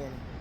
in.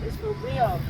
It's for real.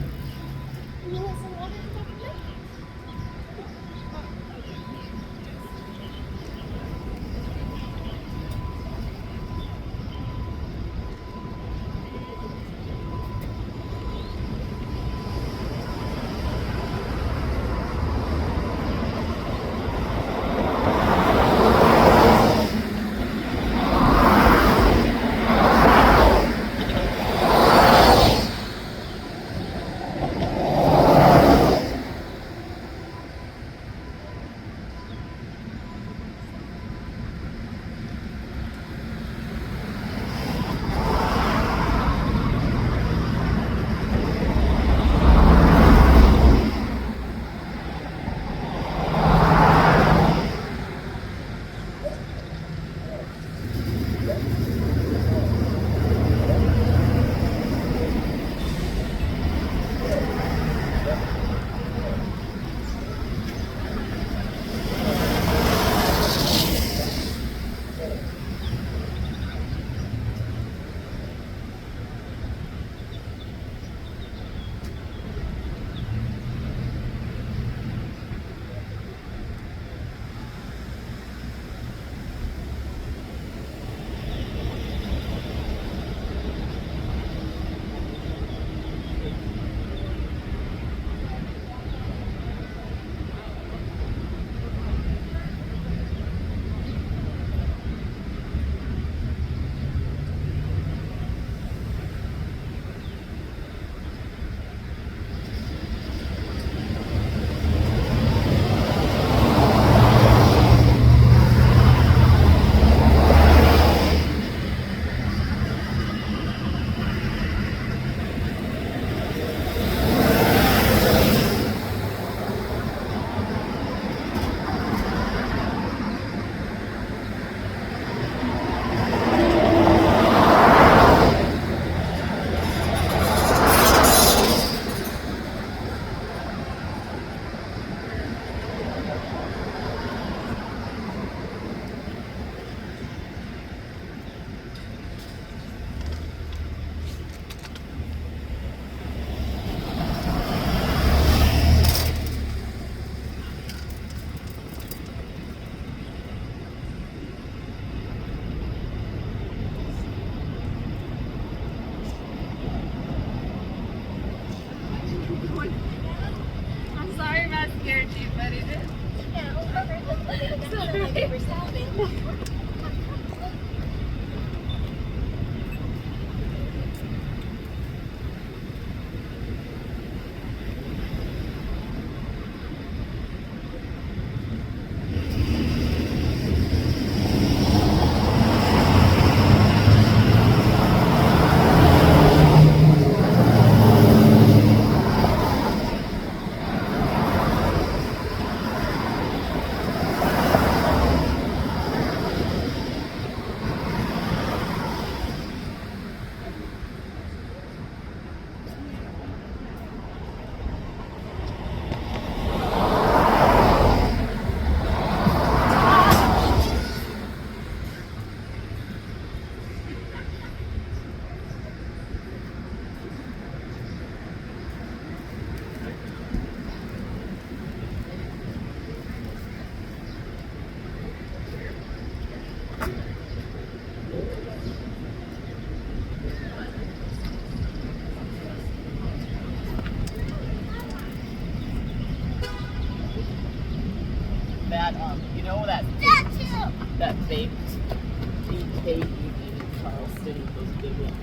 I'm sorry if I scared you, but it is. It's one of my favorite sounds. That you know that baked cake you did in Charleston, those big letters.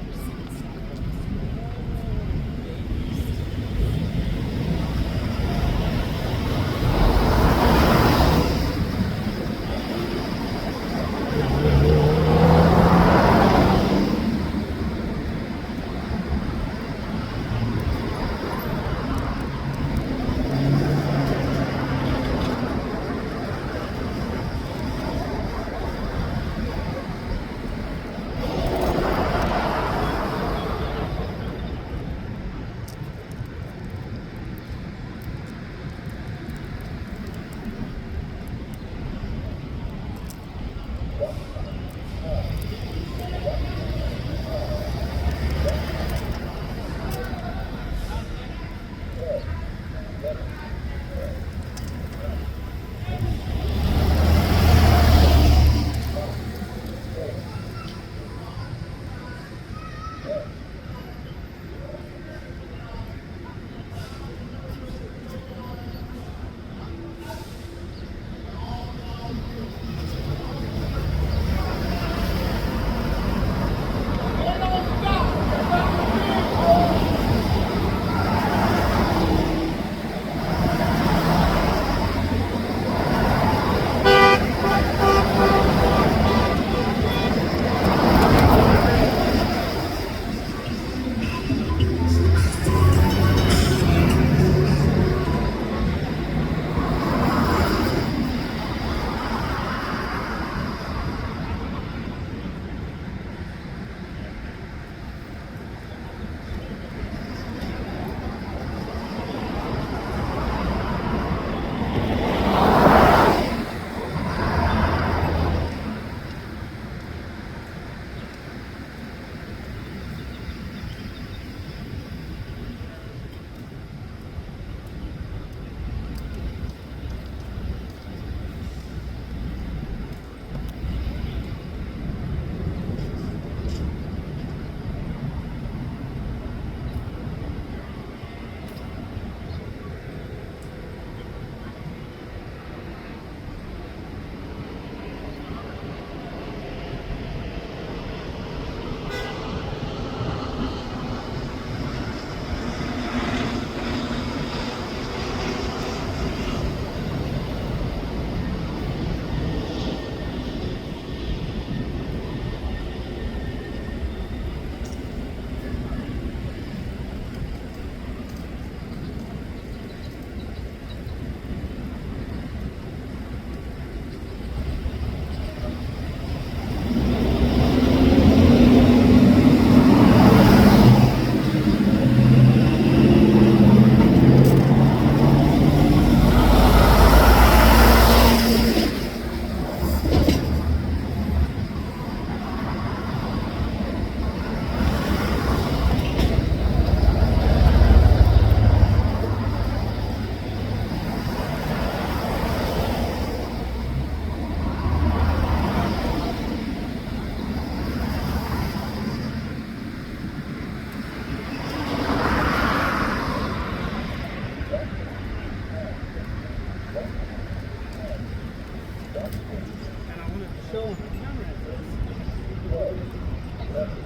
showing the camera at this.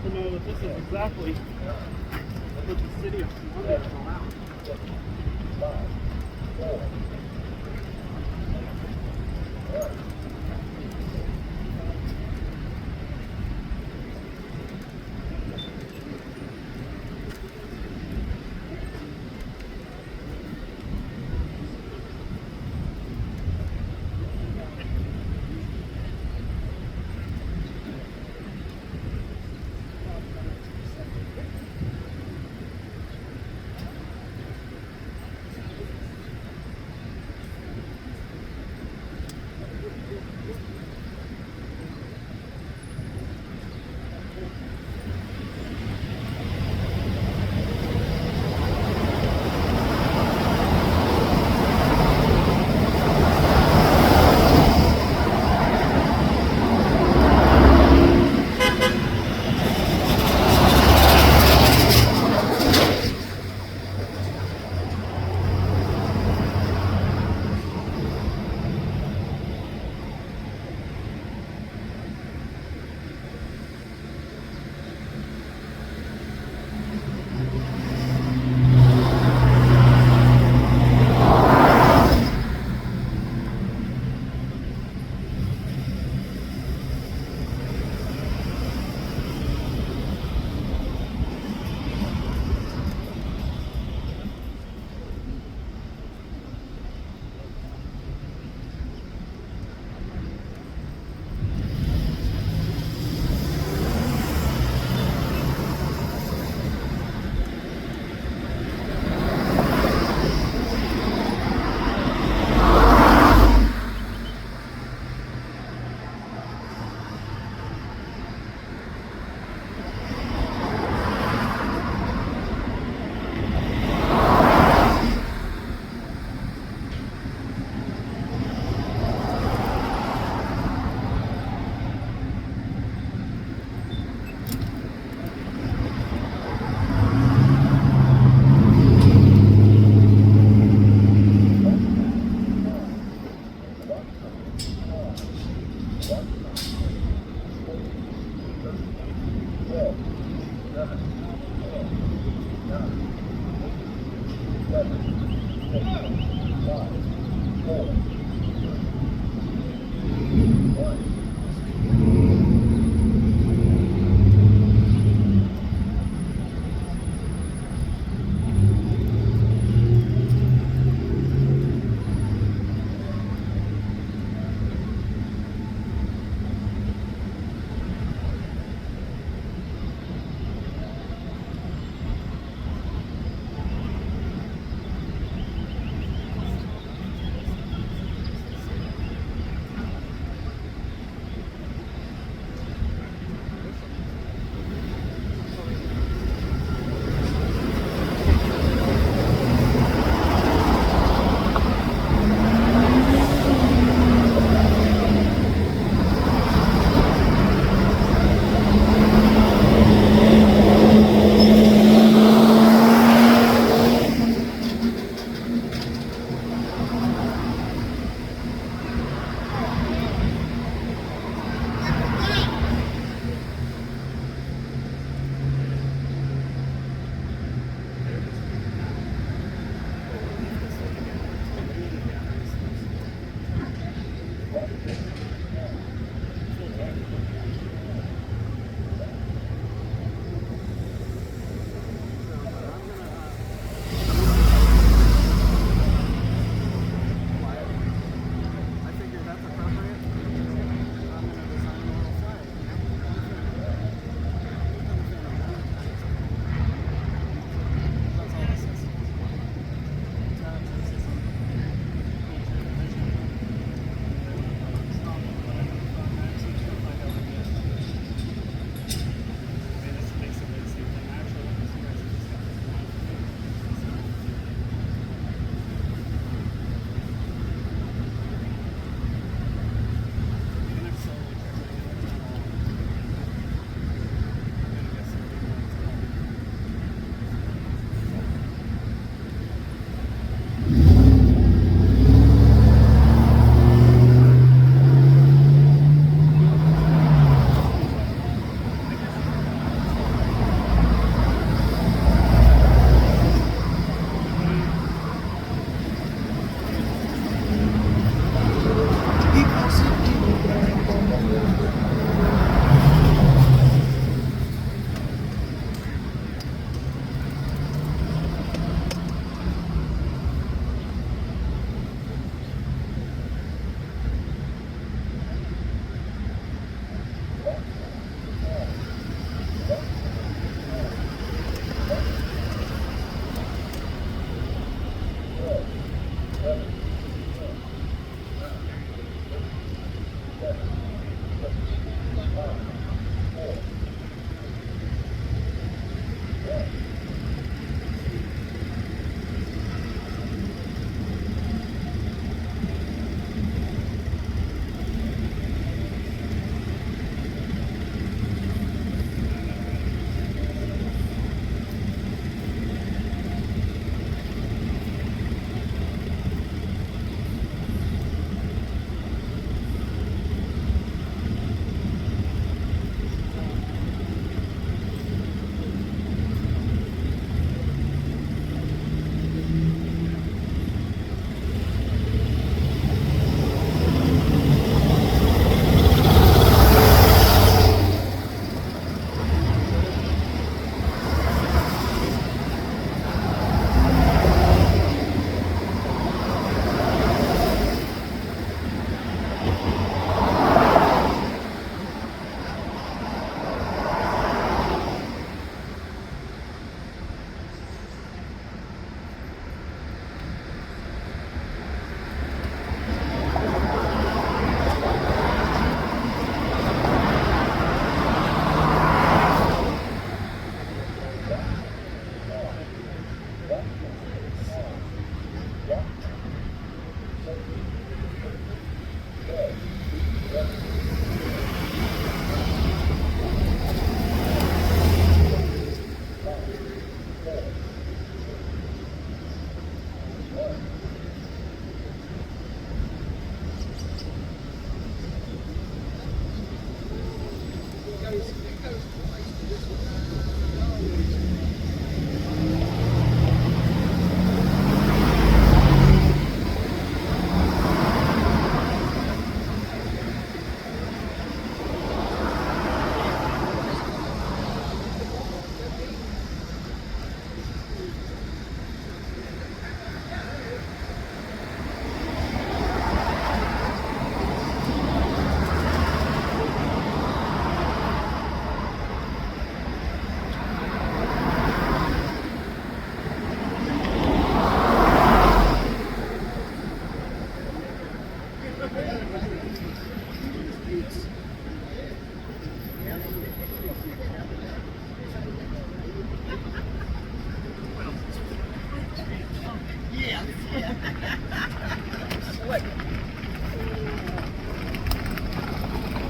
To know that this is exactly what the city of Columbia is around.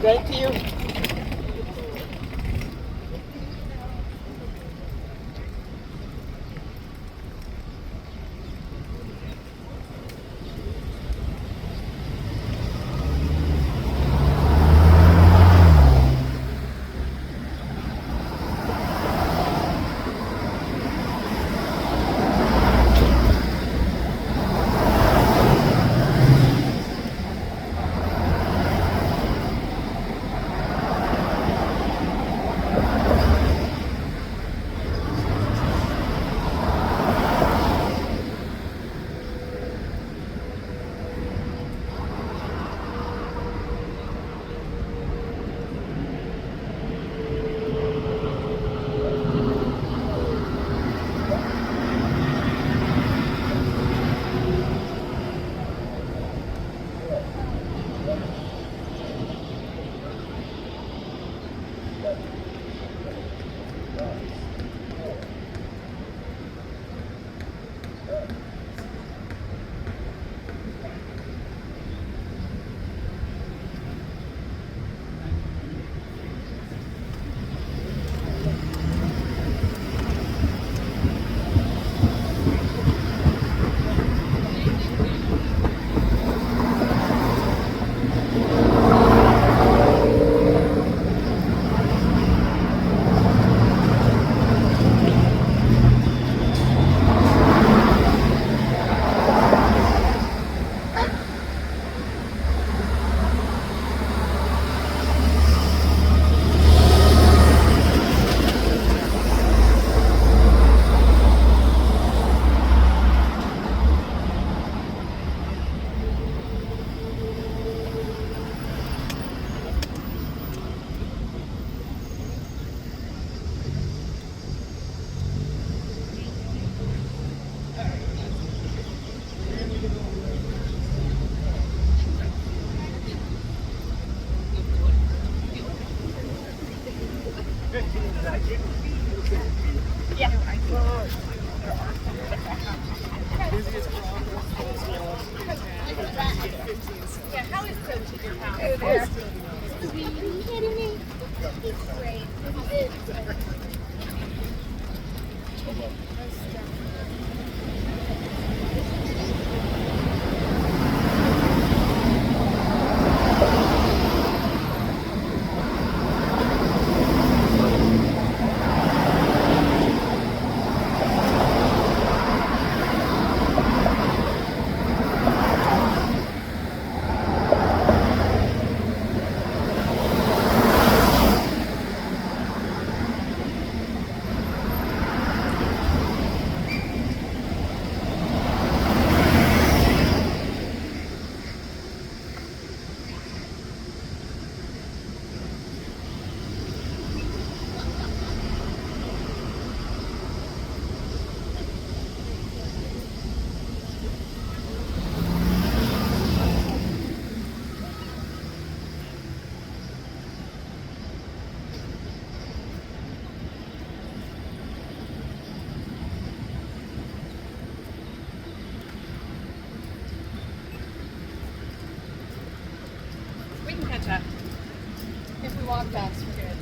Thank you. Yeah, how is Coach at your house? Oh, there. Are you kidding me? He's great. Gotcha. If we walk fast, we're good.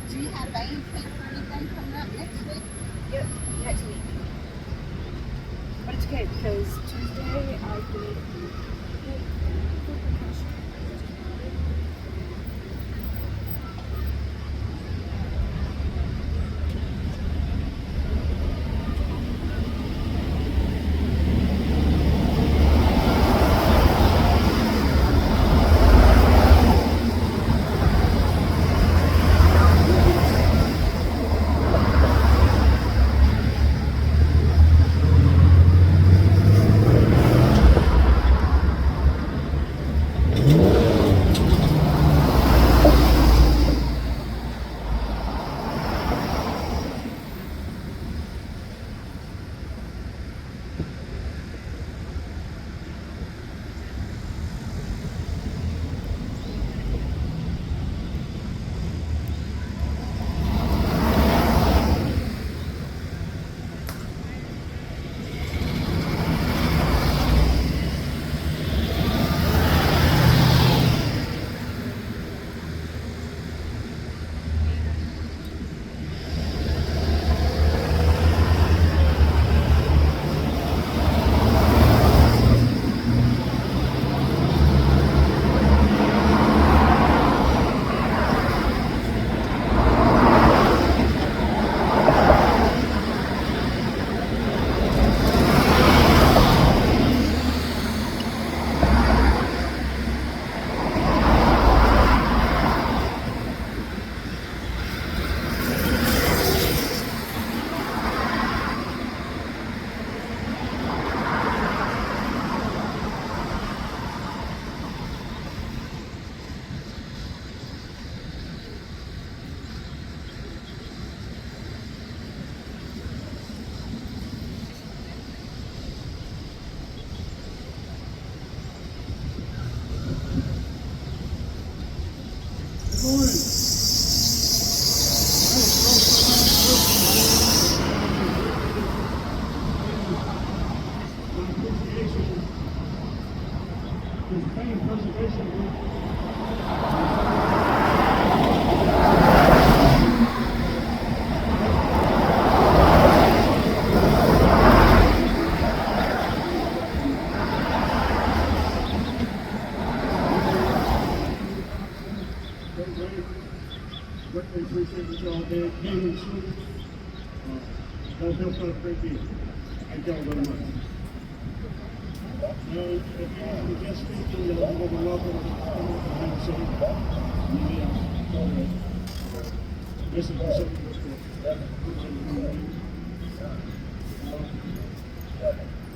Do you have anything or anything coming up next week? Yep, next week. But it's okay because Tuesday I did. out there came and swooped. Don't help us a great deal. Thank y'all very much. Now, if you have any guest speakers, you're going to be welcome to come up and have a seat. Listen for something.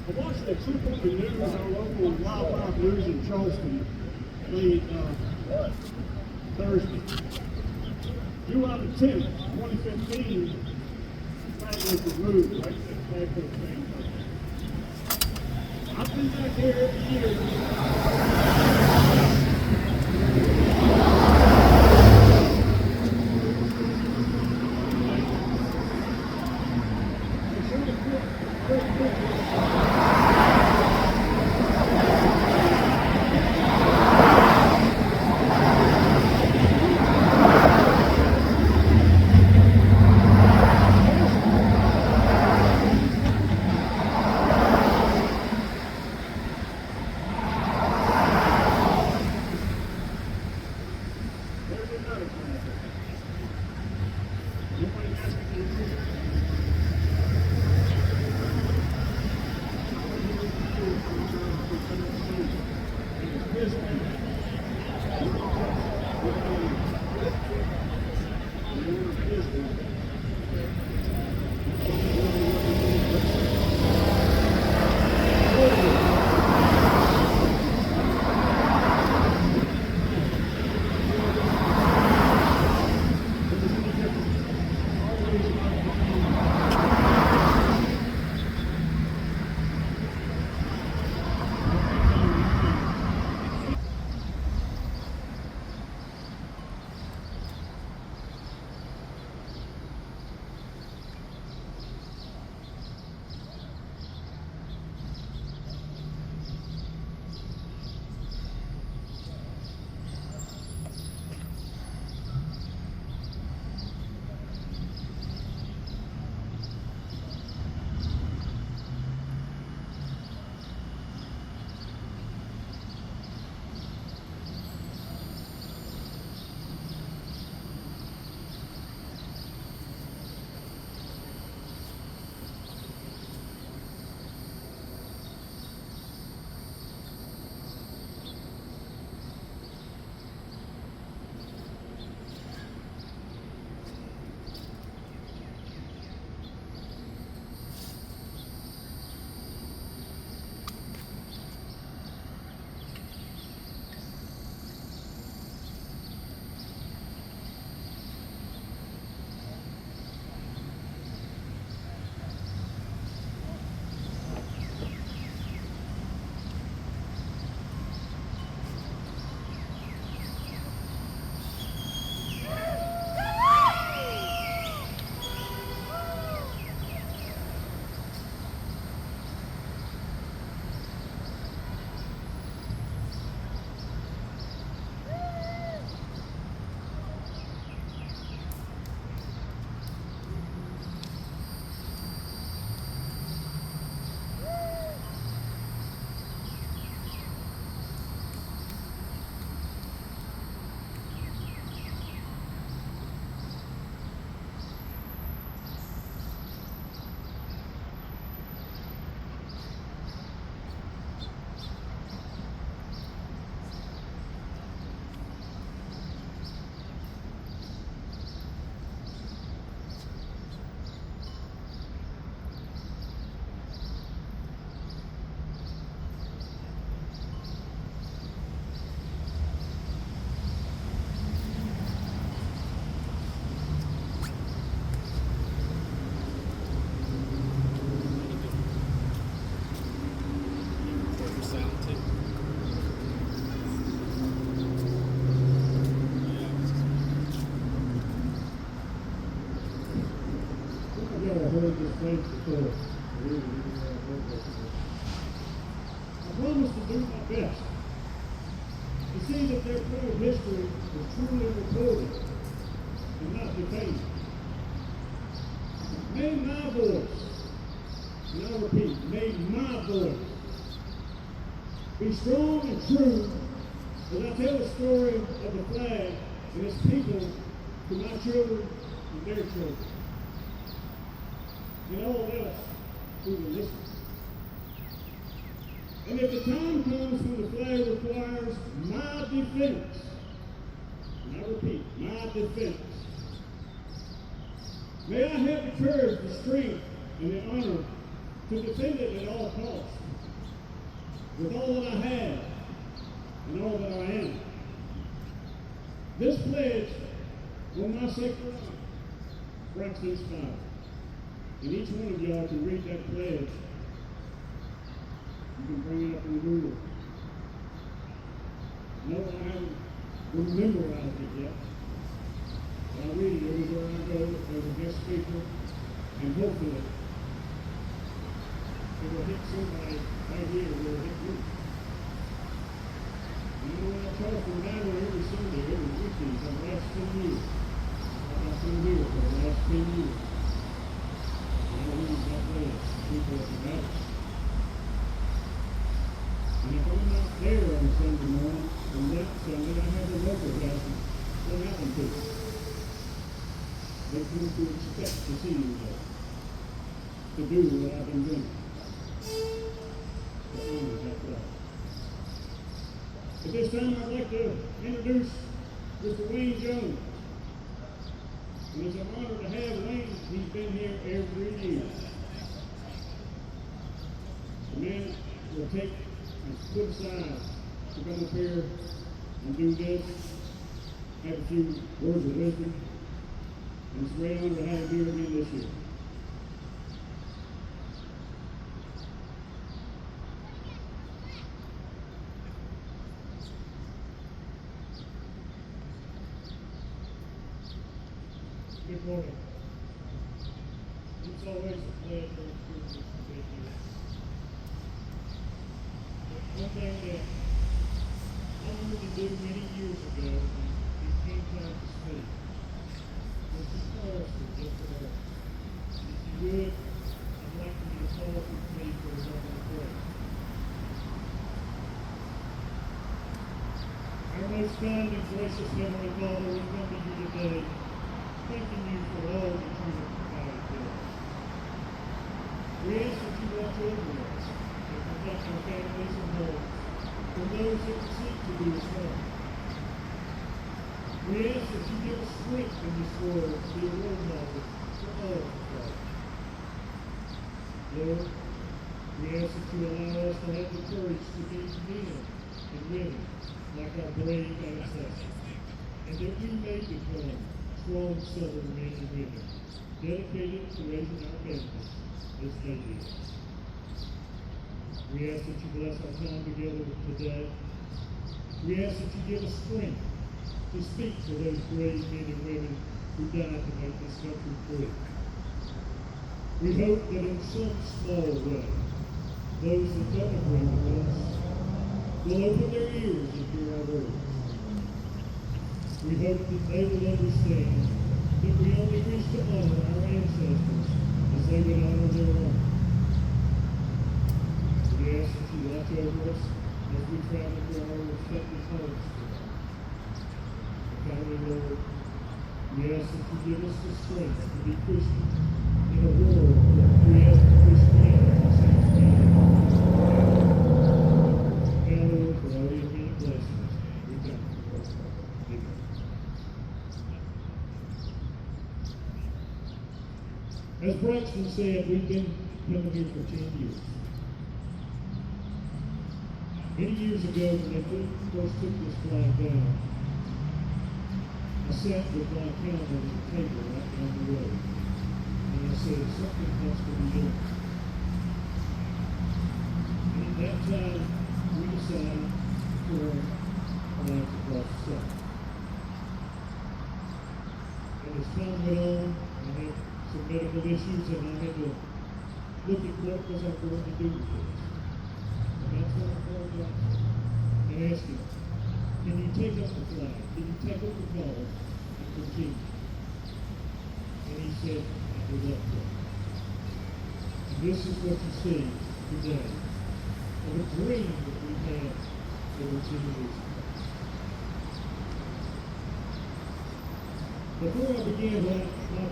I watched the True Country News, our local wildlife news in Charleston, played Thursday. July the 10th, 2015, the flag was removed, right? That flag was changed. I've been back here every year. thanks before. I promise to do my best to see that their part of history is truly recorded and not debated. May my voice, and I repeat, may my voice be strong and true as I tell the story of the flag and its people to my children and their children, and all else who will listen. And if the time comes when the flag requires my defense, and I repeat, my defense, may I have the courage, the strength, and the honor to defend it at all costs, with all that I have and all that I am. This pledge will my sacred honor breaks this fire. And each one of y'all can read that pledge. You can bring it up in Google. No, I haven't memorized it yet. But I read it everywhere I go as a guest speaker, and hopefully it will hit somebody right here where it hit you. You know, when I talk from Bible every Sunday, every weekend for the last 10 years. I've been here for the last 10 years. And I read that pledge. People at the house. And if I'm not there on Sunday morning, on that Sunday, I have a local house in Allen people. They come to expect to see me there, to do what I've been doing. To honor that flag. At this time, I'd like to introduce Mr. Wayne Jones. And it's an honor to have Wayne. He's been here every year. The man will take and put aside to come up here and do this, have a few words of wisdom. And it's a great honor to have him here again this year. Good morning. It's always a pleasure and privilege to be here. One thing that I wanted to do many years ago when it came time to speak was to pause for just a moment. If you would, I'd like for you to pause with me for a moment of prayer. Our most kind and gracious Heavenly Father, we come to you today thanking you for all that you have provided to us. We ask that you watch over us and protect our families and homes from those that seek to do us harm. We ask that you give us strength in this world to be a role model for all of us. Lord, we ask that you allow us to have the courage to be men and women like our brave ancestors, and that we may become strong Southern men and women, dedicated to raising our families as they did. We ask that you bless our time together today. We ask that you give us strength to speak for those brave men and women who died to make this country free. We hope that in some small way, those that don't agree with us will open their ears and hear our words. We hope that they will understand that we only wish to honor our ancestors as they would honor their own. We ask that you watch over us as we travel to our respective homes today. Finally, Lord, we ask that you give us the strength to be Christians in a world where creative Christianity seems to be. Now, Lord, for all your many blessings, we thank you. Amen. As Braxton said, we've been coming here for 10 years. Many years ago, when they first took this flag down, I sat with my accountant at the table right down the road, and I said, something has to be done. And at that time, we decided to turn flags across the South. And as time went on, I had some medical issues, and I had to look at what was I going to do with this. And that's when I called Johnson and asked him, can you take up the flag? Can you take up the call and continue? And he said, I would love to. And this is what you see today of a dream that we had over 10 years ago. Before I begin my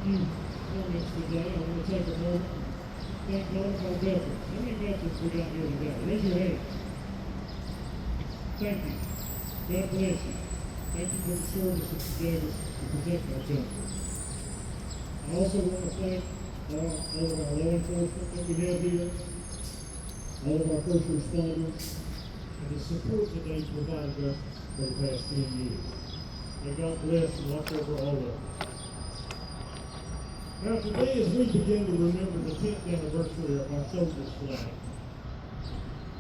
few comments today, I want to take a moment and thank all of our veterans. How many veterans we got here today? Raise your hand. Thank you. God bless you. Thank you for the service that you gave us to protect our country. I also want to thank all of our law enforcement that we have here, all of our first responders, and the support that they provided us for the past 10 years. May God bless and watch over all of them. Now today, as we begin to remember the 10th anniversary of our soldiers' flag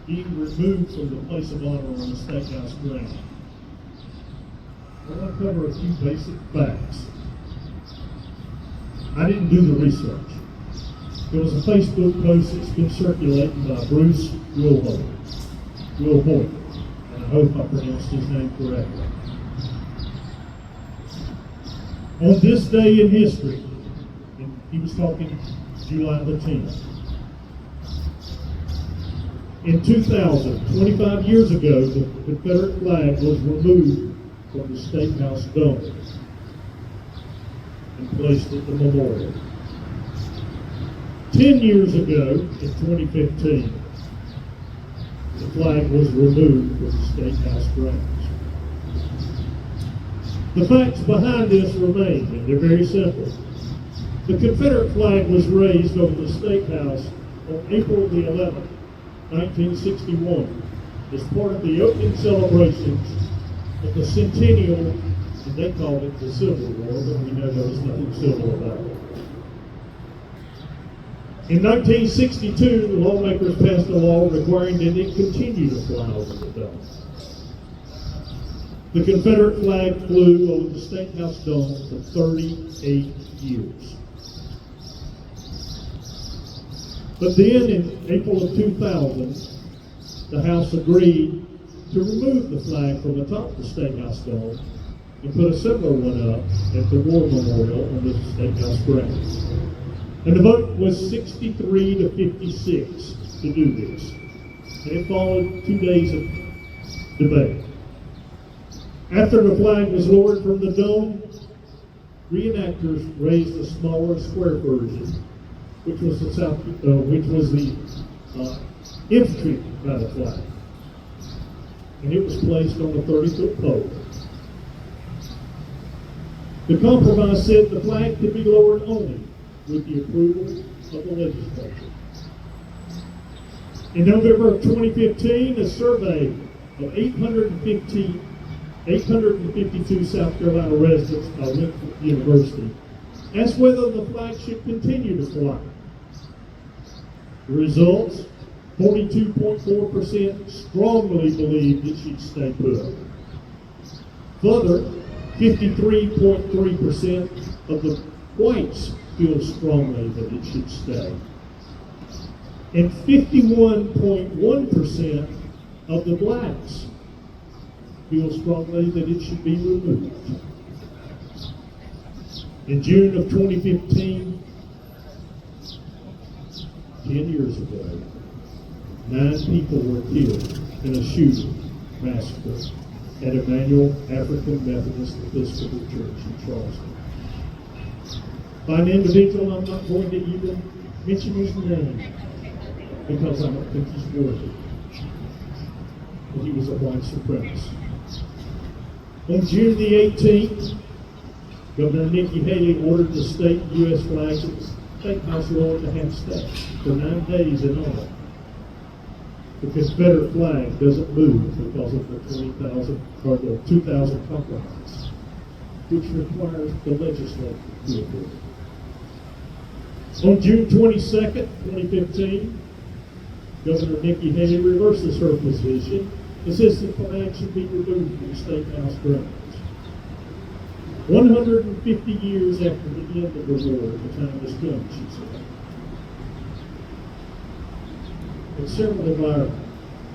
being removed from the place of honor on the State House ground, I want to cover a few basic facts. I didn't do the research. There was a Facebook post that's been circulating by Bruce Wilhoit, and I hope I pronounced his name correctly. On this day in history, and he was talking July the 10th, in 2000, 25 years ago, the Confederate flag was removed from the State House dome and placed at the memorial. 10 years ago, in 2015, the flag was removed from the State House grounds. The facts behind this remain, and they're very simple. The Confederate flag was raised over the State House on April the 11th, 1961, as part of the opening celebrations of the centennial, and they called it the Civil War, but we know there was nothing civil about it. In 1962, the lawmakers passed a law requiring that it continue to fly over the dome. The Confederate flag flew over the State House dome for 38 years. But then in April of 2000, the House agreed to remove the flag from atop the State House dome and put a similar one up at the War Memorial on the State House grounds. And the vote was 63 to 56 to do this. And it followed 2 days of debate. After the flag was lowered from the dome, reenactors raised a smaller square version, which was the infantry battle flag, and it was placed on a 30-foot pole. The compromise said the flag could be lowered only with the approval of the legislature. In November of 2015, a survey of 852 South Carolina residents by Winthrop University asked whether the flag should continue to fly. The results, 42.4% strongly believed it should stay put. Further, 53.3% of the whites feel strongly that it should stay. And 51.1% of the blacks feel strongly that it should be removed. In June of 2015, 10 years ago, 9 people were killed in a shooting massacre at Emmanuel African Methodist Episcopal Church in Charleston. By an individual I'm not going to even mention his name because I don't think he's worthy. But he was a white supremacist. On June the 18th, Governor Nikki Haley ordered the state U.S. flags at the State House lowered to half-staff for 9 days in all. The Confederate flag doesn't move because of the 2000 compromise, which requires the legislature to approve. On June 22nd, 2015, Governor Nikki Haley reverses her position and says the flag should be removed from the State House grounds. 150 years after the end of the war, the time has come, she said. And several of our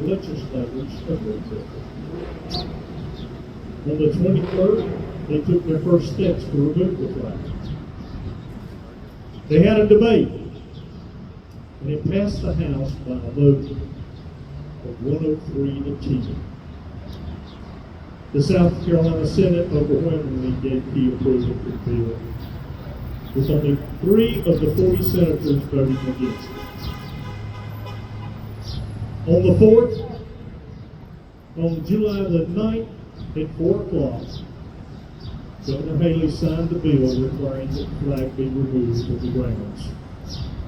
legislators agreed with her. On the 23rd, they took their first steps to remove the flag. They had a debate, and it passed the House by a vote of 103 to 10. The South Carolina Senate overwhelmingly gave key approval to the bill, with only 3 of the 40 senators voting against it. On the 4th, on July the 9th at 4 o'clock, Governor Haley signed the bill requiring that the flag be removed from the grounds.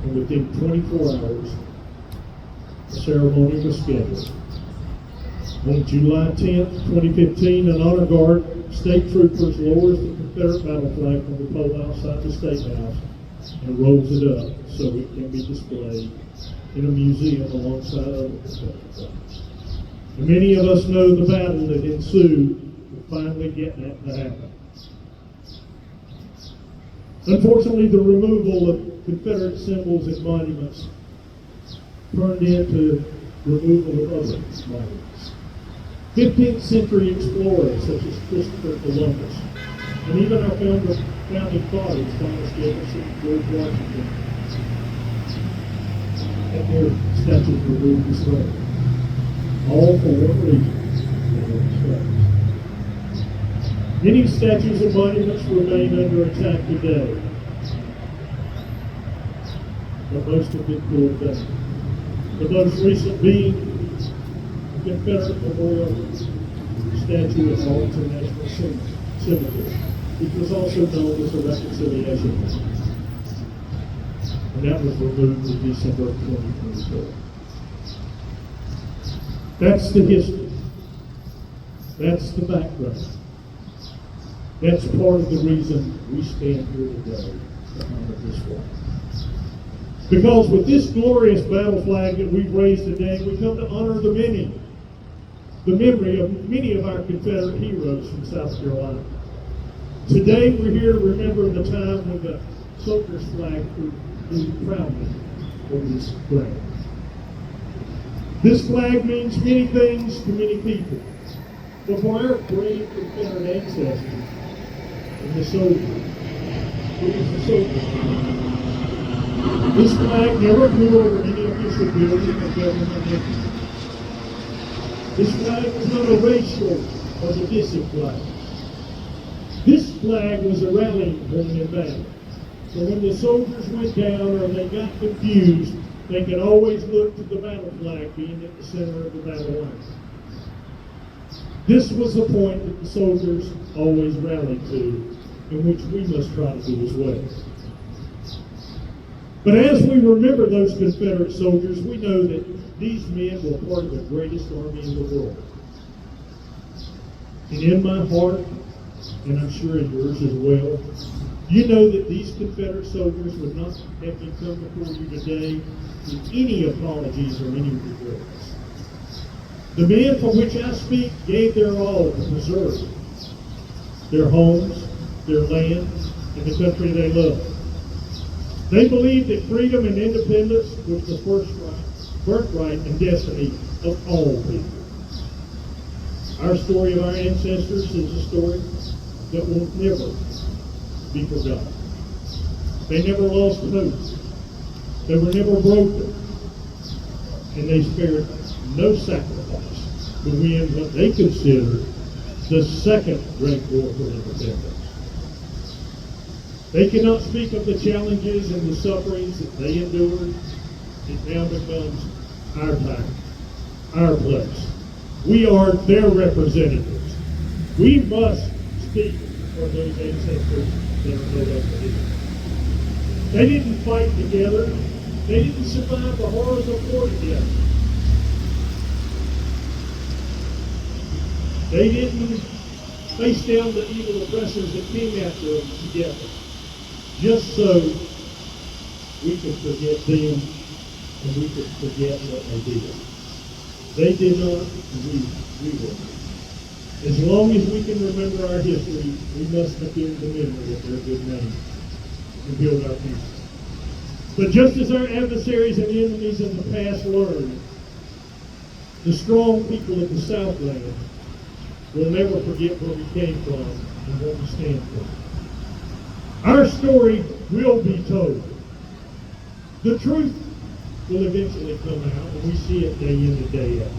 And within 24 hours, the ceremony was scheduled. On July 10th, 2015, an honor guard state troopers lowers the Confederate battle flag from the pole outside the State House and rolls it up so it can be displayed in a museum alongside other Confederate flags. And many of us know the battle that ensued to finally get that to happen. Unfortunately, the removal of Confederate symbols and monuments turned into removal of other monuments. 15th century explorers such as Christopher Columbus, and even our founding fathers, Thomas Jefferson, George Washington, had their statues removed as well. All for one reason: many statues and monuments remain under attack today, but most have been pulled down. The most recent being the Confederate Memorial statue at Arlington National Cemetery, which was also known as the Reconciliation Monument. And that was removed in December of 2024. That's the history. That's the background. That's part of the reason we stand here today to honor this flag. Because with this glorious battle flag that we've raised today, we come to honor the memory of many of our Confederate heroes from South Carolina. Today we're here to remember the time when the soldiers' flag flew proudly over this ground. This flag means many things to many people. But for our brave Confederate ancestors and the soldiers, it was the soldiers' flag. This flag never flew over any official building or government entity. This flag was not a racial or divisive flag. This flag was a rallying point in battle. So when the soldiers went down or they got confused, they could always look to the battle flag being at the center of the battle line. This was the point that the soldiers always rallied to, and which we must try to do as well. But as we remember those Confederate soldiers, we know that these men were part of the greatest army in the world. And in my heart, and I'm sure in yours as well, you know that these Confederate soldiers would not have been come before you today with any apologies or any regrets. The men from which I speak gave their all to preserve their homes, their land, and the country they loved. They believed that freedom and independence was the birthright and destiny of all people. Our story of our ancestors is a story that will never be forgotten. They never lost hope. They were never broken. And they spared no sacrifice to win what they considered the second great war for independence. They cannot speak of the challenges and the sufferings that they endured. It now becomes our time, our place. We are their representatives. We must speak for those ancestors that are no longer here. They didn't fight together. They didn't survive the horrors of war together. They didn't face down the evil oppressors that came after them together, just so we could forget them and we could forget what they did. They did not, and we will. As long as we can remember our history, we must defend the memory of their good name and build our future. But just as our adversaries and enemies of the past learned, the strong people of the Southland will never forget where we came from and what we stand for. Our story will be told. The truth will eventually come out, and we see it day in and day out.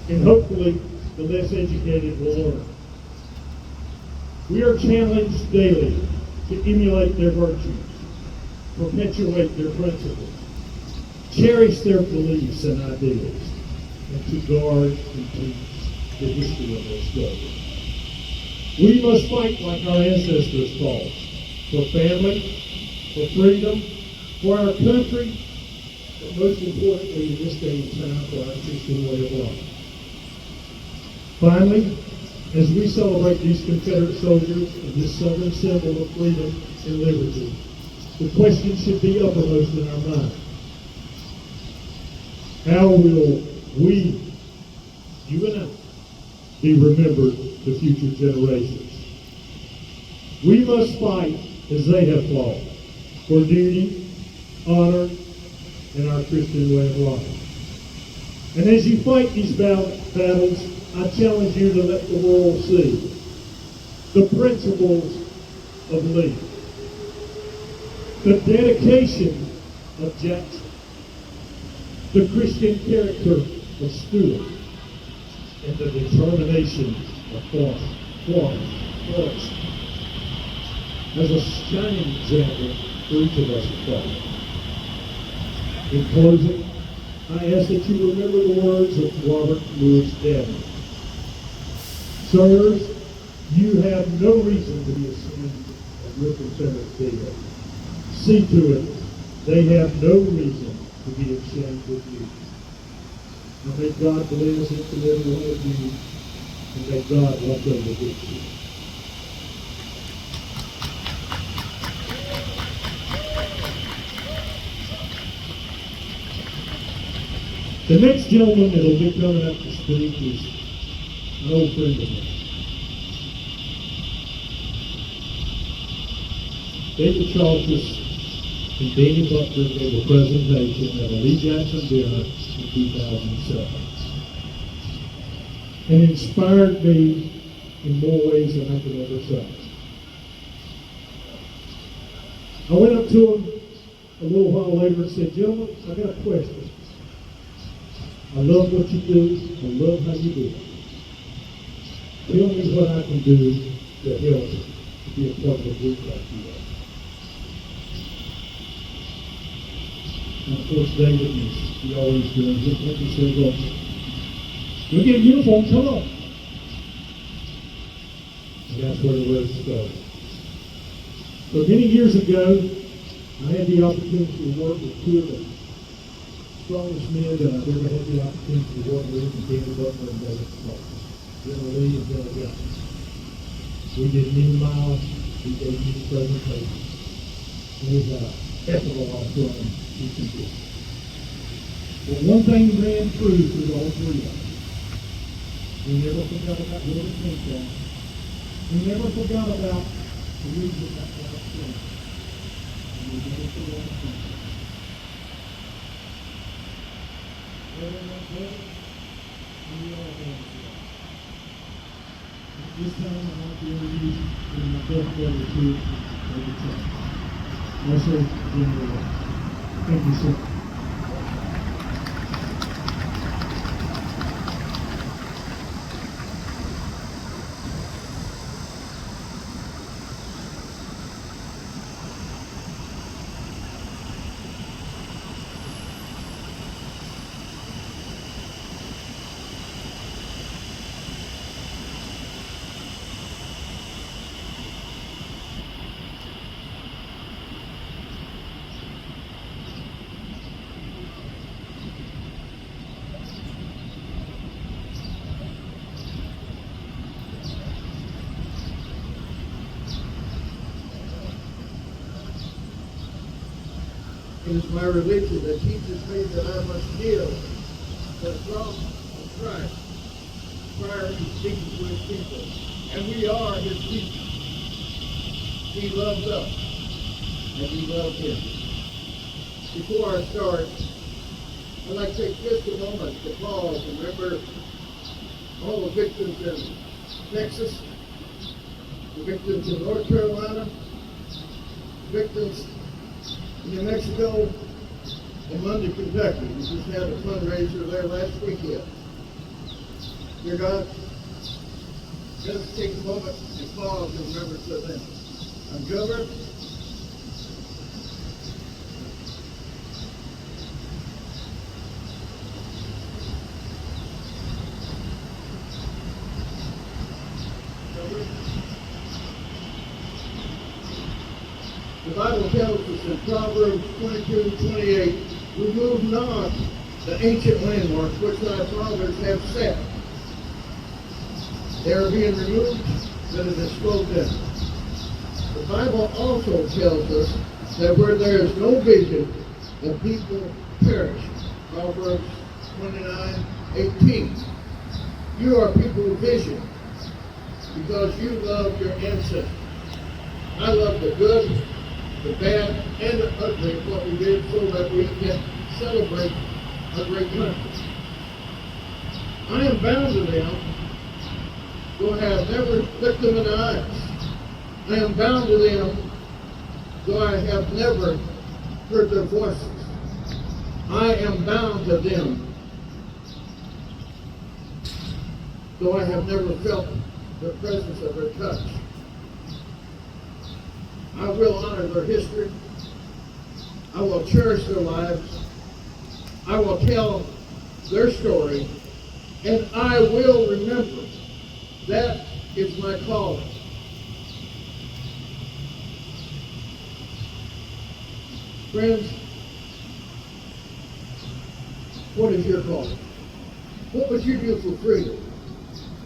And hopefully, the less educated will learn. We are challenged daily to emulate their virtues, perpetuate their principles, cherish their beliefs and ideals, and to guard and teach the history of their struggle. We must fight like our ancestors fought, for family, for freedom, for our country, but most importantly in this day and time for our Christian way of life. Finally, as we celebrate these Confederate soldiers and this Southern symbol of freedom and liberty, the question should be uppermost in our mind. How will we, you and I, be remembered to future generations? We must fight as they have fought for duty, honor, and our Christian way of life. And as you fight these battles, I challenge you to let the world see the principles of Lee, the dedication of Jackson, the Christian character of Stewart, and the determination of Forrest as a shining example for each of us to follow. In closing, I ask that you remember the words of Robert Louis Davenant. Sirs, you have no reason to be ashamed of your Confederate dead. See to it, they have no reason to be ashamed of you. And may God bless each and every one of you, and may God watch over you. The next gentleman that will be coming up to speak is an old friend of mine. David Chalkis and Danny Butler gave a presentation at a Lee Jackson dinner in 2007. And inspired me in more ways than I could ever say. I went up to him a little while later and said, gentlemen, I got a question. I love what you do. I love how you do it. Tell me what I can do to help to be a part of a group like you are. And of course, David, he always does it. He says, well, you'll get a uniform, come on. And that's where the rest started. So many years ago, I had the opportunity to work with two of the strongest men that I've ever had the opportunity to work with, and Danny Butler and David Chalkis. General Lee and General Jackson. We did many miles, we gave many presentations. And we had a heck of a lot of fun each and every. But one thing ran true through all three of us. We never forgot about where we came from. We never forgot about the reason that God came. And we never forgot about it. We all have it. This time I want to introduce my best brother to the church. Also, General. Thank you, sir. It is my religion that teaches me that I must kneel the cross of Christ prior to speaking to his people. And we are his people. He loves us, and we love him. Before I start, I'd like to take just a moment to pause and remember all the victims in Texas, the victims in North Carolina, victims in New Mexico, and London, Kentucky. We just had a fundraiser there last weekend. Dear God, Let us take a moment and pause in remembrance of them. Gervais. The Bible tells us in Proverbs 22:28, remove not the ancient landmarks which thy fathers have set. They are being removed, that it is slowed down. The Bible also tells us that where there is no vision, the people perish. Proverbs 29:18. You are people of vision because you love your ancestors. I love the good, the bad, and the ugly of what we did so that we can celebrate a great country. I am bound to them, though I have never looked them in the eyes. I am bound to them, though I have never heard their voices. I am bound to them, though I have never felt the presence of their touch. I will honor their history. I will cherish their lives. I will tell their story, and I will remember. That is my calling. Friends, what is your calling? What would you do for freedom?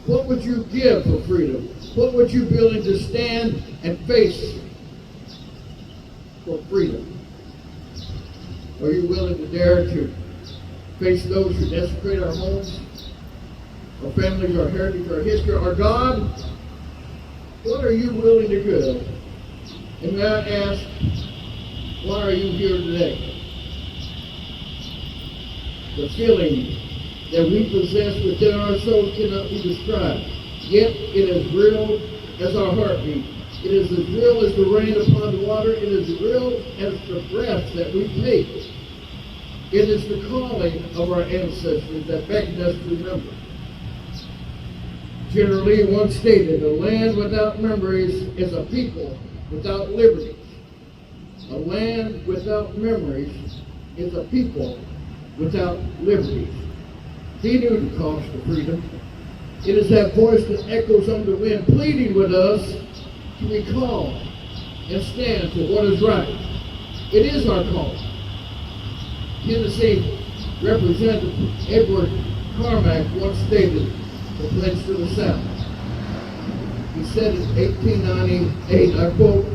What would you give for freedom? What would you be willing to stand and face for freedom? Are you willing to dare to face those who desecrate our homes, our families, our heritage, our history, our God? What are you willing to give? And may I ask, why are you here today? The feeling that we possess within our souls cannot be described. Yet it is real as our heartbeat. It is as real as the rain upon the water. It is as real as the breath that we take. It is the calling of our ancestors that beckons us to remember. Generally, once stated, a land without memories is a people without liberties. A land without memories is a people without liberties. He knew the cost of freedom. It is that voice that echoes on the wind, pleading with us to recall and stand for what is right. It is our call. Tennessee Representative Edward Carmack once stated the pledge to the South. He said in 1898, I quote,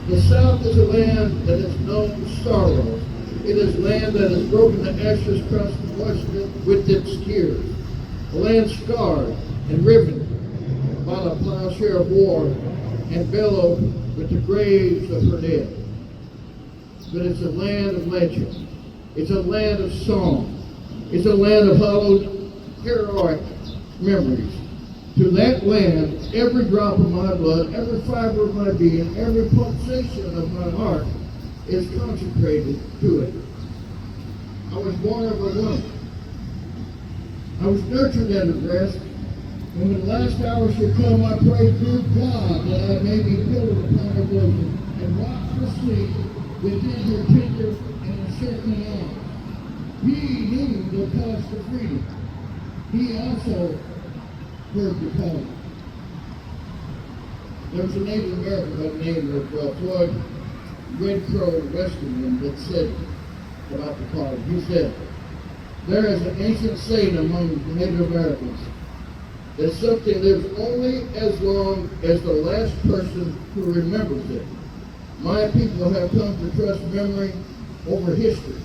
"The South is a land that has known sorrow. It is land that has broken the ashes crust and washed it with its tears. A land scarred and riven by the plowshare of war and bellowed with the graves of her dead. But it's a land of legend. It's a land of song. It's a land of hallowed, heroic memories. To that land, every drop of my blood, every fiber of my being, every pulsation of my heart is consecrated to it. I was born of a woman. I was nurtured and addressed. And when the last hour should come, I pray to God that I may be pillowed upon her bosom and rocked for sleep within her tender and encircling arms. He knew the cost of freedom. He also heard the call. There was a Native American by the name of Floyd Red Crow Westerman that said about the call. He said, there is an ancient saying among Native Americans that something lives only as long as the last person who remembers it. My people have come to trust memory over history.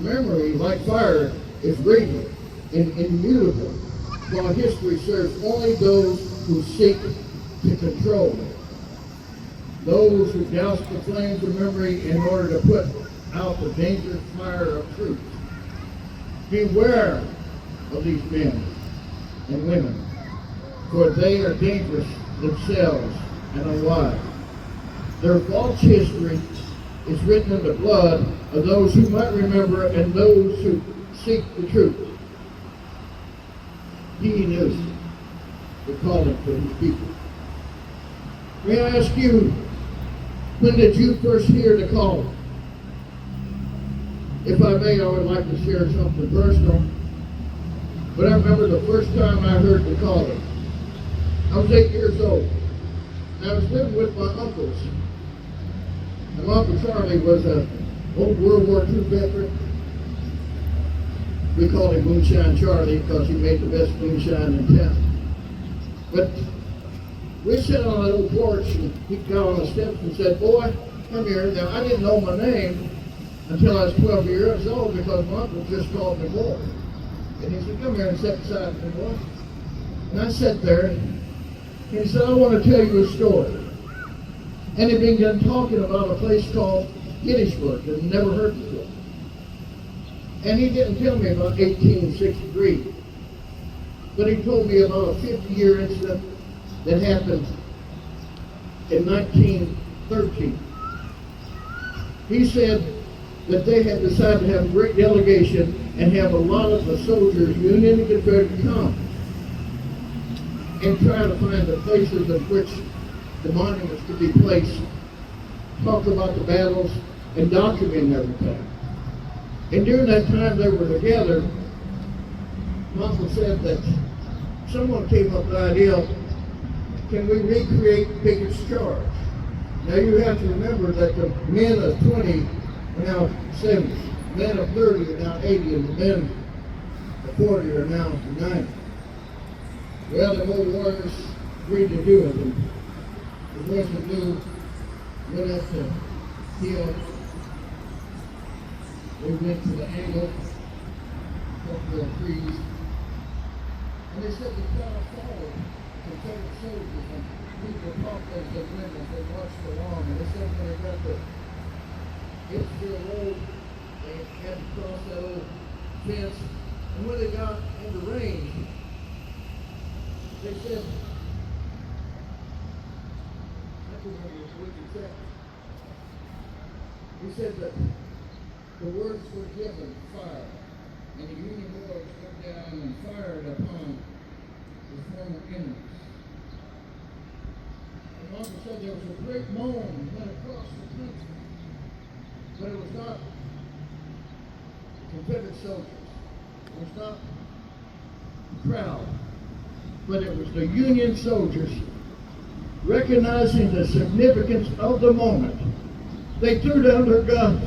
Memory, like fire, is radiant and immutable, while history serves only those who seek to control it. Those who douse the flames of memory in order to put out the dangerous fire of truth. Beware of these men and women, for they are dangerous themselves and unwise. Their false history is written in the blood of those who might remember and those who seek the truth. He knew. the calling for his people. May I ask you, when did you first hear the calling? If I may, I would like to share something personal. But I remember the first time I heard the calling. I was 8 years old. And I was living with my uncles. And my Uncle Charlie was an old World War II veteran. We called him Moonshine Charlie because he made the best moonshine in town. But we sat on that old porch and he got on the steps and said, "Boy, come here." Now, I didn't know my name until I was 12 years old because my uncle just called me boy. And he said, "Come here and sit beside me, boy." And I sat there and he said, "I want to tell you a story." And he began talking about a place called Gettysburg that I'd never heard before. And he didn't tell me about 1863, but he told me about a 50-year incident that happened in 1913. He said that they had decided to have a great delegation and have a lot of the soldiers, Union and Confederate, come and try to find the places in which the monuments could be placed, talk about the battles, and document everything. And during that time they were together, Uncle said that someone came up with the idea, can we recreate Pickett's Charge? Now you have to remember that the men of 20 are now 70, men of 30 are now 80, and the men of 40 are now 90. Well, the old warriors agreed to do it. And the boys that knew went up the hill. They went to the angle, up the trees, and they said the crowd followed Confederate soldiers and people talked as they went as they marched along. And they said when they got to Pittsfield Road, they had to cross that old fence. And when they got into range, they said, I can remember what he said. He said that the words were given, fire, and the Union boys went down and fired upon the former enemies. And Martha said there was a great moan went across the country, but it was not the Confederate soldiers, it was not the crowd, but it was the Union soldiers recognizing the significance of the moment. They threw down their guns.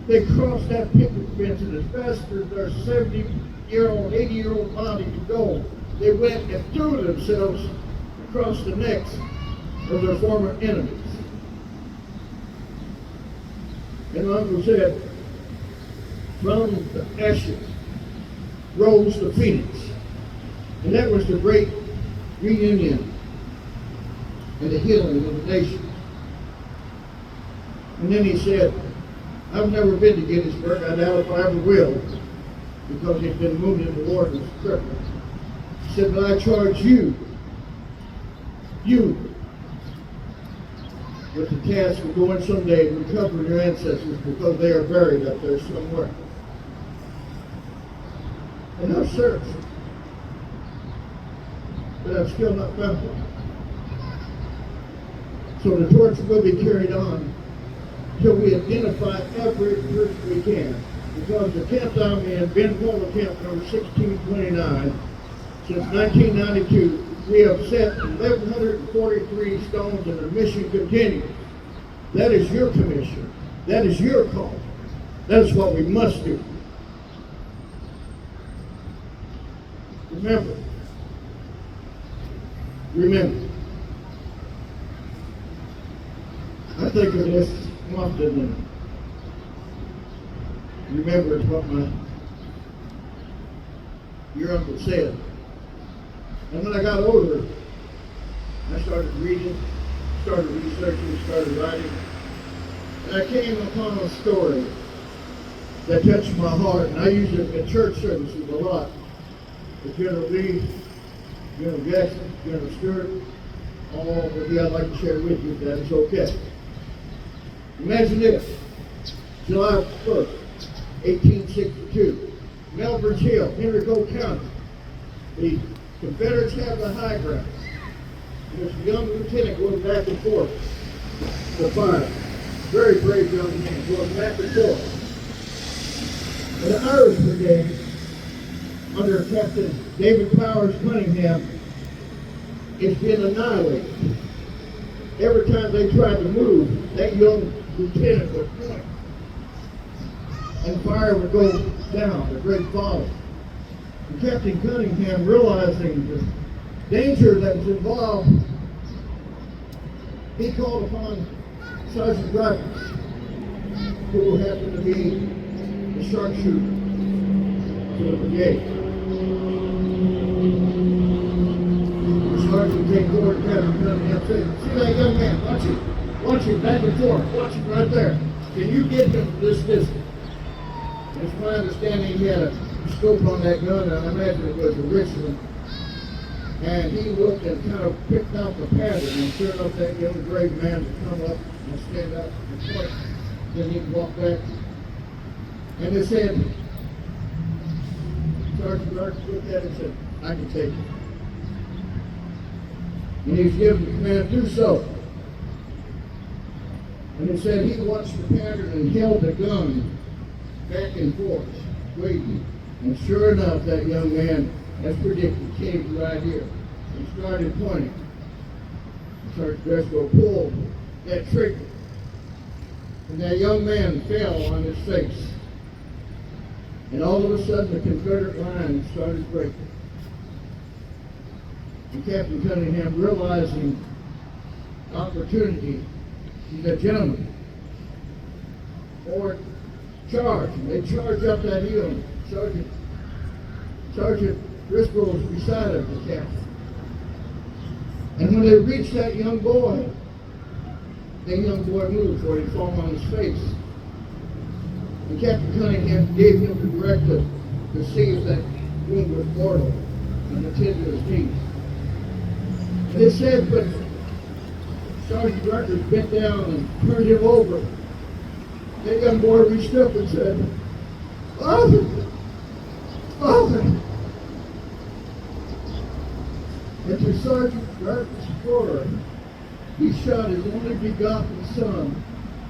They crossed that picket fence, and as fast as their 70-year-old, 80-year-old body could go, they went and threw themselves across the necks of their former enemies. And Uncle said, from the ashes rose the phoenix. And that was the great reunion and the healing of the nation. And then he said, I've never been to Gettysburg. I doubt if I ever will, because he'd been wounded in the war and was crippled. He said, but I charge you, with the task of going someday and recovering your ancestors, because they are buried up there somewhere. And I've searched, but I've still not found them. So the torch will be carried on till we identify every person we can. Because the 10th Army and Ben Polo Camp number 1629, since 1992, we have set 1,143 stones and the mission continues. That is your commission. That is your call. That is what we must do. Remember. I think of this often and remember what your uncle said. And when I got older, I started reading, started researching, started writing, and I came upon a story that touched my heart, and I use it in church services a lot. With General Lee, General Jackson, General Stewart, all of you I'd like to share with you if that is okay. Imagine this, July 1st, 1862, Melbourne Hill, Henrico County. The Confederates have the high ground. This young lieutenant going back and forth to fire. Very brave young man going back and forth. And the Irish Brigade, under Captain David Powers Cunningham, is being annihilated. Every time they tried to move, that young lieutenant would point, and fire would go down, a great volley. And Captain Cunningham, realizing the danger that was involved, he called upon Sergeant Gervais, who happened to be the sharpshooter to the brigade. The sergeant came forward, Captain Cunningham said, "See that young man? Watch him back and forth. Watch him right there. Can you get him from this distance?" And it's my understanding he had a scope on that gun, and I imagine it was a Richmond. And he looked and kind of picked out the pattern, and sure enough, that young brave man would come up and stand up and point. Then he'd walk back. And they said, Sergeant Garth looked at it and said, "I can take it." And he was given the command to do so. And he said he watched the pattern and held the gun back and forth, waiting. And sure enough, that young man, as predicted, came right here and started pointing. Sergeant Briscoe pulled that trigger, and that young man fell on his face. And all of a sudden, the Confederate line started breaking. And Captain Cunningham, realizing opportunity, he said, "Gentlemen, forward, charge." And they charge up that hill. Sergeant Briscoe was beside him, the captain. And when they reached that young boy moved for he'd fall on his face. And Captain Cunningham gave him the directive to see if that wound was mortal and attend to his needs. And they said, but Sergeant Rutgers bent down and turned him over. That young boy reached up and said, "Father! Father!" And to Sergeant Rutgers' horror, he shot his only begotten son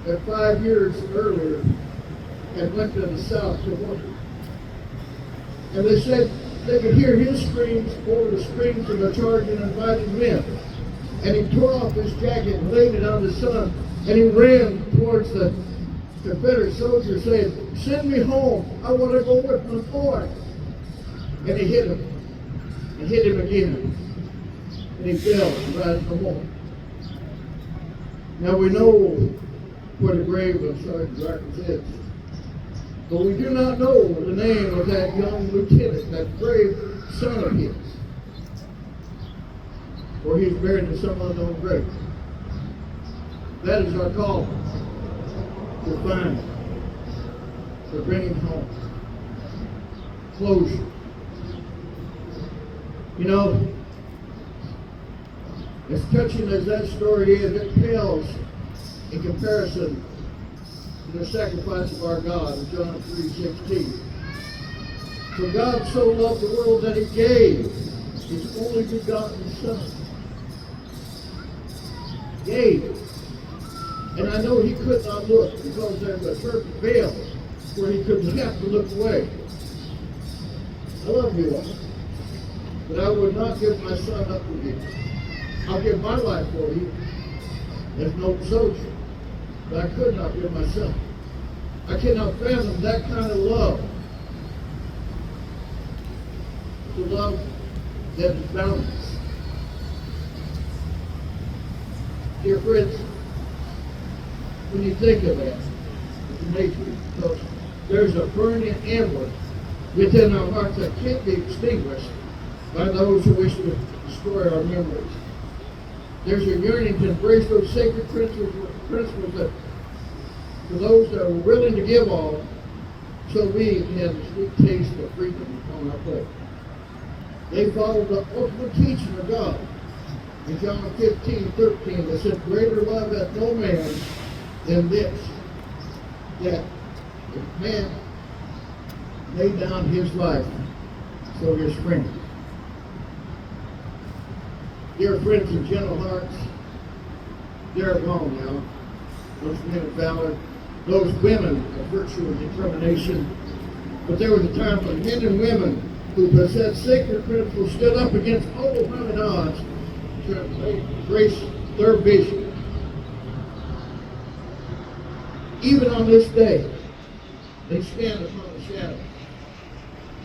that 5 years earlier had went to the south to work. And they said they could hear his screams over the screams of the charging and fighting men. And he tore off his jacket and laid it on the son, and he ran towards the Confederate soldier saying, "Send me home, I want to go with my boy." And he hit him, and hit him again. And he fell and rise no more. Now we know where the grave of Sergeant Rutgers is. But we do not know the name of that young lieutenant, that brave son of his. Or he's buried in some unknown grave. That is our call. To find him. To bring him home. Closure. You know, as touching as that story is, it pales in comparison to the sacrifice of our God in John 3:16. For God so loved the world that he gave his only begotten Son. Gave. And I know he could not look because there was a perfect veil where he could have to look away. I love you all. But I would not give my son up for you. I'll give my life for you as no soldier. But I could not give my son. I cannot fathom that kind of love. The love that is boundless. Dear friends, when you think of that, the nature, because there's a burning ember within our hearts that can't be extinguished by those who wish to destroy our memories. There's a yearning to embrace those sacred principles that for those that are willing to give all, so we can have the sweet taste of freedom on our plate. They followed the ultimate teaching of God. In John 15:13, they said, "Greater love hath no man than this, that if man lay down his life for his friend." Dear friends and gentle hearts, they're gone now. Those men of valor, those women of virtue and determination. But there was a time when men and women who possessed sacred principles stood up against overwhelming odds to embrace their vision. Even on this day, they stand upon the shadows,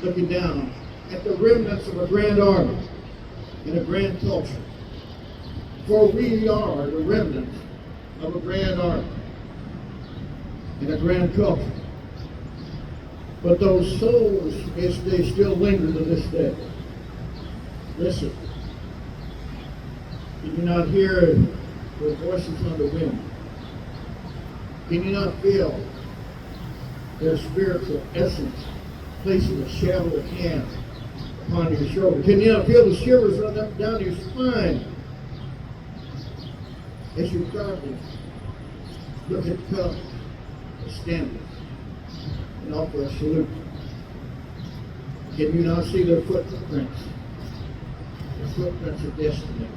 looking down at the remnants of a grand army and a grand culture. For we are the remnants of a grand army and a grand culture. But those souls, they still linger to this day. Listen. Can you not hear their voices on the wind? Can you not feel their spiritual essence placing a shadow of hand upon your shoulder? Can you not feel the shivers run up and down your spine as you proudly look at the colors, the standards, and offer a salute? Can you not see their footprints? The footprints of destiny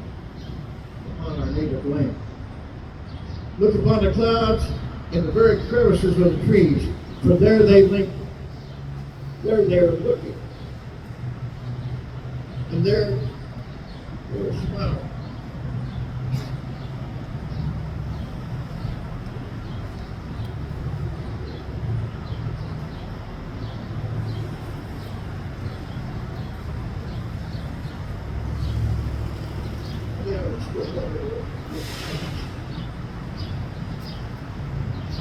upon our native land. Look upon the clouds and the very crevices of the trees, for there they linger. They're there looking. And they're smiling.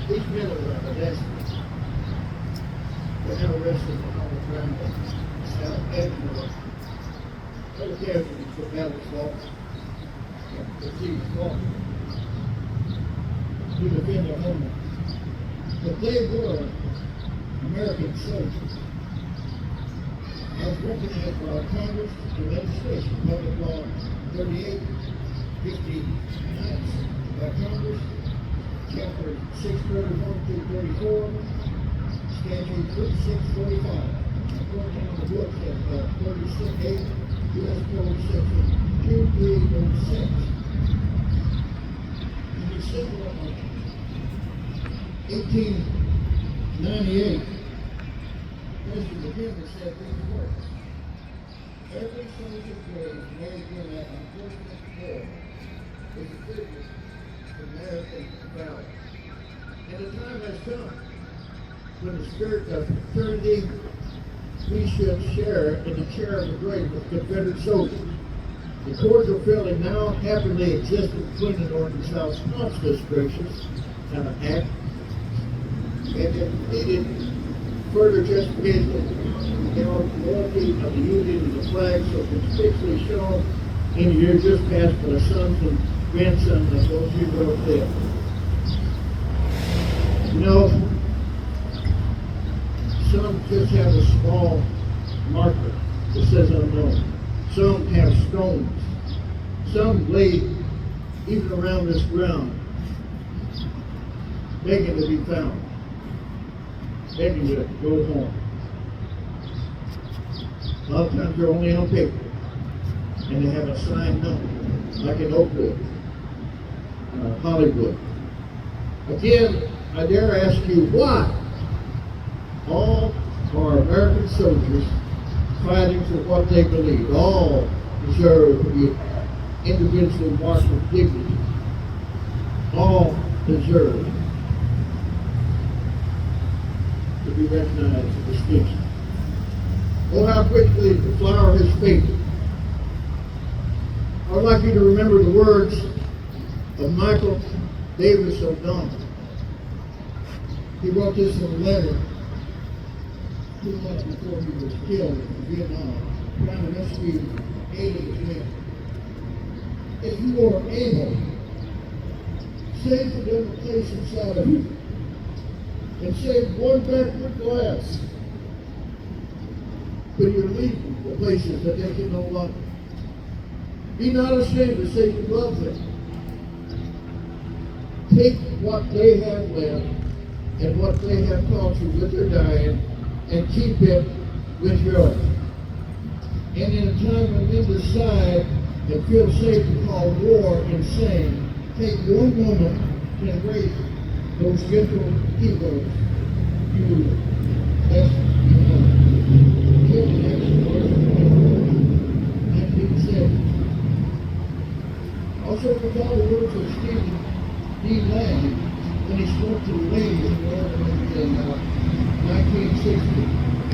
These men are pedestrians. They have arrested on the ground. Other casualties for battles lost. The seas fought to defend their homeland. But they were American soldiers. As recognized by our Congress and legislation, Public Law 38, 59 by Congress, Chapter 631 through 34, Statute 3645, according to the books of 36.8, U.S. Code Section 2306. In December of 1898, President McKinley said these words: "Every soldier's grave made in that unfortunate war is a tribute to American valor." And the time has come when the spirit of fraternity, we should share in the care of the grave of Confederate soldiers. The cordial feeling now happily existed between the North and South prompts this gracious act, and it needed further justification in our loyalty of the Union and the flag so conspicuously shown in the year just past by the sons and grandsons of those who wrote there. You know, some just have a small marker that says unknown. Some have stones. Some lay even around this ground, begging to be found, begging to go home. A lot of times they're only on paper, and they have a signed note, like in Oakwood, Hollywood. Again, I dare ask you, why? All are American soldiers fighting for what they believe. All deserve to be individually marked with dignity. All deserve to be recognized with distinction. Oh, how quickly the flower has faded. I would like you to remember the words of Michael Davis O'Donnell. He wrote this in a letter 2 months before he was killed in Vietnam, trying to rescue alien men. If you are able, save the different place inside of you, and save one backward glass when you're leaving the places that they can no longer. Be not ashamed to say you love them. Take what they have left and what they have taught you with their dying and keep it with yours. And in a time when men decide and feel safe to call war insane, take one moment to embrace those gentle egos you left behind. Kill the next word 1970. Also recall the words of Stephen D. Lang when he spoke to the ladies in Northern in 1960.